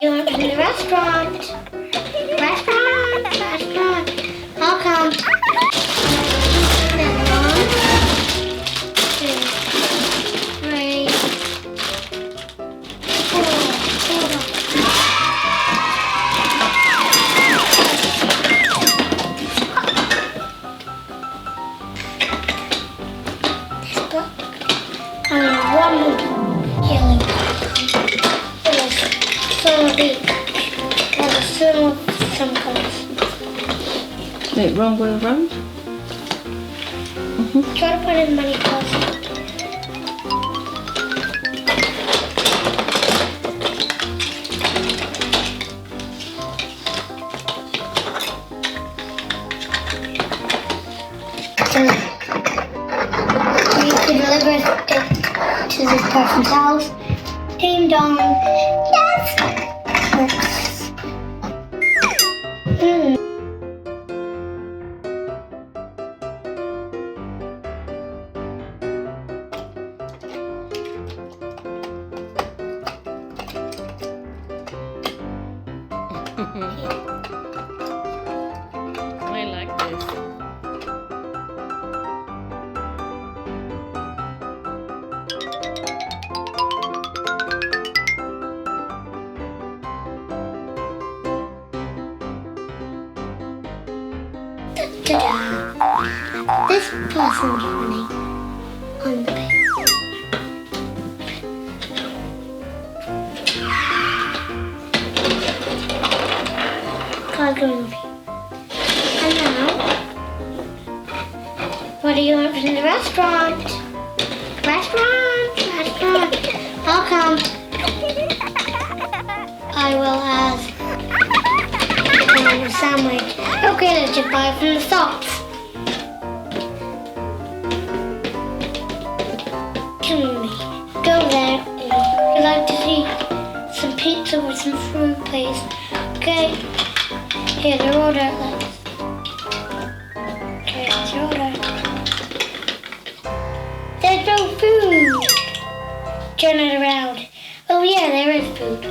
You want to the restaurant? Restaurant. I'll come. Then 1, 2, 3, 4. Hold on. This book. One yellow. Some colors. Wait, wrong way around? Try to put in many colors. So we can deliver it to this person's house. Ding dong. Yes! I like this. This person's running on the bed. Car's going over here. And now, what do you want from the restaurant? Restaurant. I'll come. I will have a sandwich. Okay, let's just buy it from the shops. Come with me. Go there. I'd like to see some pizza with some fruit, please. Okay. Here's your order. Okay, here's your order. There's no food. Turn it around. Oh yeah, there is food.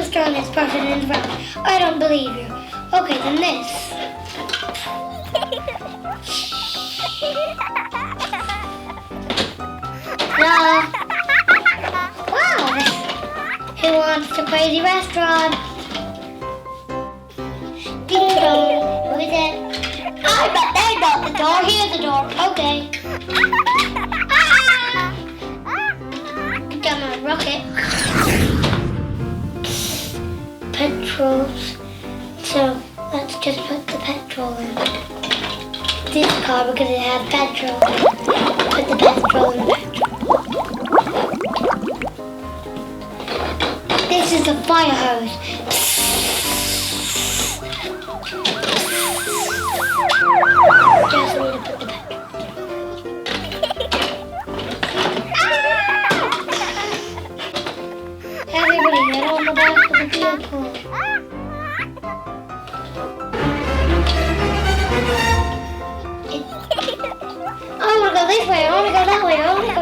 Strongest person in the room. I don't believe you. Okay, then this. Wow. Who wants the crazy restaurant? Ding dong. Who is it? I bet they got the door. Here's the door. Okay. Got my rocket. Petrols. So let's just put the petrol in this car because it has petrol. Put the petrol in the petrol. This is the fire hose. Just need to put the petrol. Everybody get on the back of the vehicle. I want to go this way. I want to go that way. I want to go